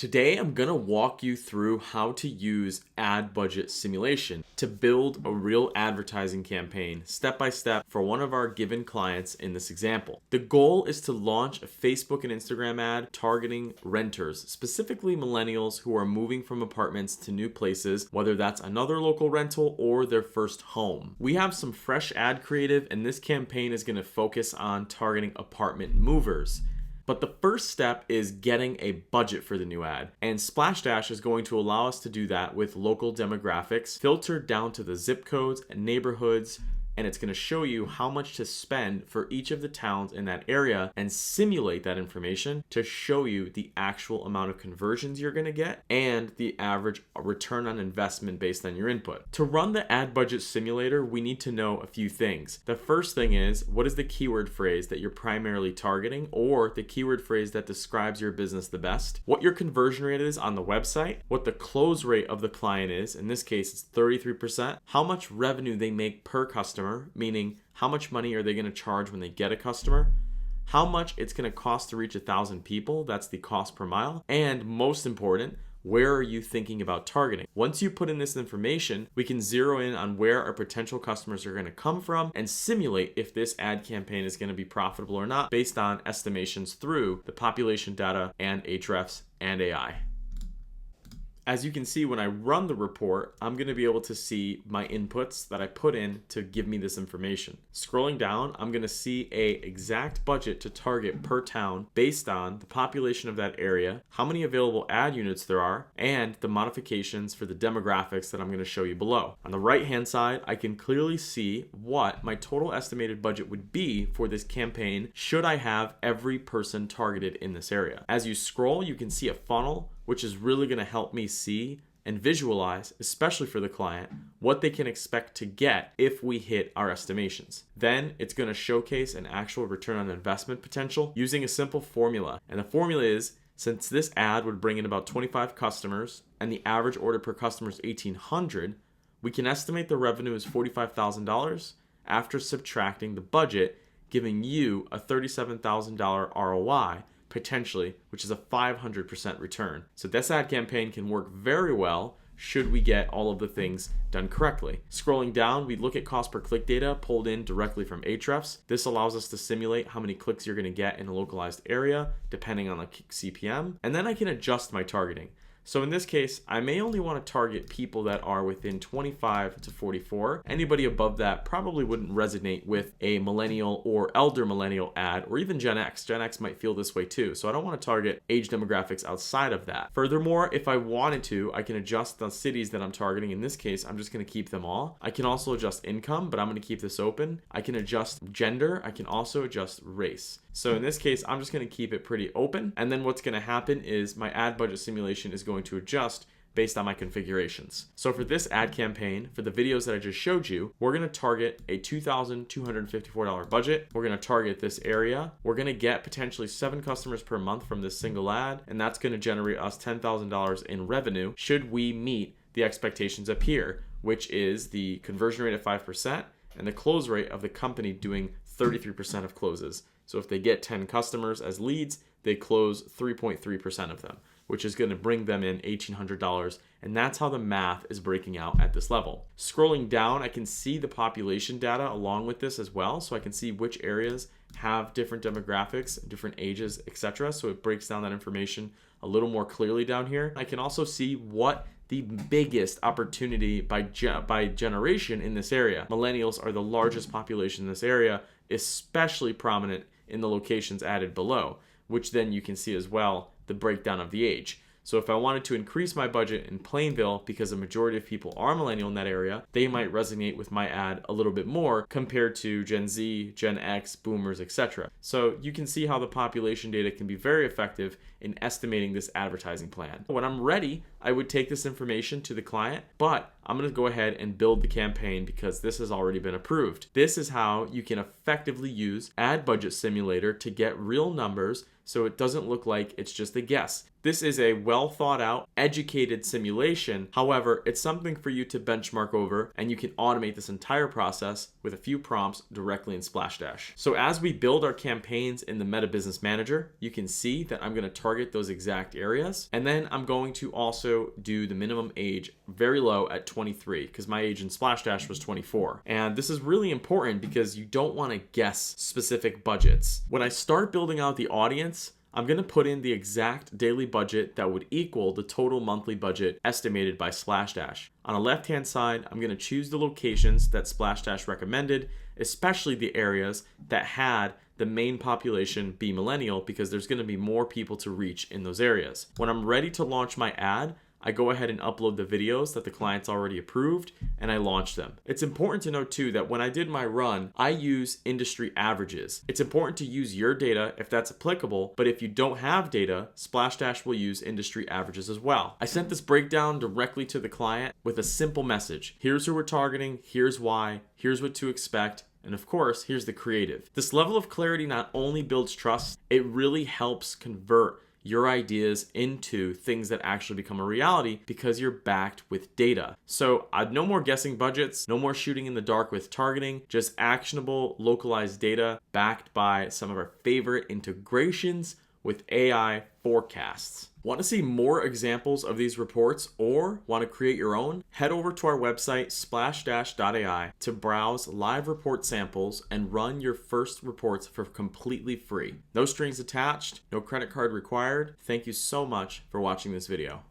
Today, I'm gonna walk you through how to use ad budget simulation to build a real advertising campaign step by step for one of our given clients in this example. The goal is to launch a Facebook and Instagram ad targeting renters, specifically millennials who are moving from apartments to new places, whether that's another local rental or their first home. We have some fresh ad creative, and this campaign is gonna focus on targeting apartment movers. But the first step is getting a budget for the new ad. And SplashDash is going to allow us to do that with local demographics filtered down to the zip codes and neighborhoods. And it's going to show you how much to spend for each of the towns in that area and simulate that information to show you the actual amount of conversions you're going to get and the average return on investment based on your input. To run the ad budget simulator, we need to know a few things. The first thing is, what is the keyword phrase that you're primarily targeting, or the keyword phrase that describes your business the best? What your conversion rate is on the website, what the close rate of the client is, in this case it's 33%, how much revenue they make per customer, meaning how much money are they going to charge when they get a customer, how much it's going to cost to reach 1,000 people, that's the cost per mile, and most important, where are you thinking about targeting? Once you put in this information, we can zero in on where our potential customers are going to come from and simulate if this ad campaign is going to be profitable or not based on estimations through the population data and Ahrefs and AI. As you can see, when I run the report, I'm going to be able to see my inputs that I put in to give me this information. Scrolling down, I'm going to see an exact budget to target per town based on the population of that area, how many available ad units there are, and the modifications for the demographics that I'm going to show you below. On the right-hand side, I can clearly see what my total estimated budget would be for this campaign should I have every person targeted in this area. As you scroll, you can see a funnel, which is really going to help me see and visualize, especially for the client, what they can expect to get if we hit our estimations. Then it's going to showcase an actual return on investment potential using a simple formula. And the formula is, since this ad would bring in about 25 customers and the average order per customer is $1,800, we can estimate the revenue is $45,000 after subtracting the budget, giving you a $37,000 ROI potentially, which is a 500% return. So this ad campaign can work very well should we get all of the things done correctly. Scrolling down, we look at cost per click data pulled in directly from Ahrefs. This allows us to simulate how many clicks you're going to get in a localized area depending on the CPM, and then I can adjust my targeting. So in this case, I may only want to target people that are within 25 to 44. Anybody above that probably wouldn't resonate with a millennial or elder millennial ad, or even Gen X. Gen X might feel this way too. So I don't want to target age demographics outside of that. Furthermore, if I wanted to, I can adjust the cities that I'm targeting. In this case, I'm just going to keep them all. I can also adjust income, but I'm going to keep this open. I can adjust gender. I can also adjust race. So in this case, I'm just going to keep it pretty open. And then what's going to happen is my ad budget simulation is going to adjust based on my configurations. So for this ad campaign, for the videos that I just showed you, we're going to target a $2,254 budget. We're going to target this area. We're going to get potentially 7 customers per month from this single ad, and that's going to generate us $10,000 in revenue should we meet the expectations up here, which is the conversion rate of 5% and the close rate of the company doing 33% of closes. So if they get 10 customers as leads, they close 3.3% of them, which is going to bring them in $1,800. And that's how the math is breaking out at this level. Scrolling down, I can see the population data along with this as well. So I can see which areas have different demographics, different ages, etc. So it breaks down that information a little more clearly down here. I can also see what the biggest opportunity by generation in this area. Millennials are the largest population in this area, especially prominent in the locations added below, which then you can see as well the breakdown of the age. So if I wanted to increase my budget in Plainville because the majority of people are millennial in that area, they might resonate with my ad a little bit more compared to Gen Z, Gen X, boomers, etc. So you can see how the population data can be very effective in estimating this advertising plan. When I'm ready, I would take this information to the client, but I'm going to go ahead and build the campaign because this has already been approved. This is how you can effectively use Ad Budget Simulator to get real numbers so it doesn't look like it's just a guess. This is a well thought out, educated simulation. However, it's something for you to benchmark over, and you can automate this entire process with a few prompts directly in SplashDash. So as we build our campaigns in the Meta Business Manager, you can see that I'm going to target those exact areas. And then I'm going to also do the minimum age very low at 23, because my age in SplashDash was 24. And this is really important because you don't want to guess specific budgets. When I start building out the audience, I'm going to put in the exact daily budget that would equal the total monthly budget estimated by SplashDash. On the left-hand side, I'm going to choose the locations that SplashDash recommended, especially the areas that had the main population be millennial, because there's going to be more people to reach in those areas. When I'm ready to launch my ad, I go ahead and upload the videos that the client's already approved, and I launch them. It's important to note too that when I did my run, I use industry averages. It's important to use your data if that's applicable, but if you don't have data, SplashDash will use industry averages as well. I sent this breakdown directly to the client with a simple message. Here's who we're targeting, here's why, here's what to expect, and of course, here's the creative. This level of clarity not only builds trust, it really helps convert your ideas into things that actually become a reality because you're backed with data. So no more guessing budgets, no more shooting in the dark with targeting, just actionable, localized data backed by some of our favorite integrations with AI forecasts. Want to see more examples of these reports or want to create your own? Head over to our website, SplashDash.ai, to browse live report samples and run your first reports for completely free. No strings attached, no credit card required. Thank you so much for watching this video.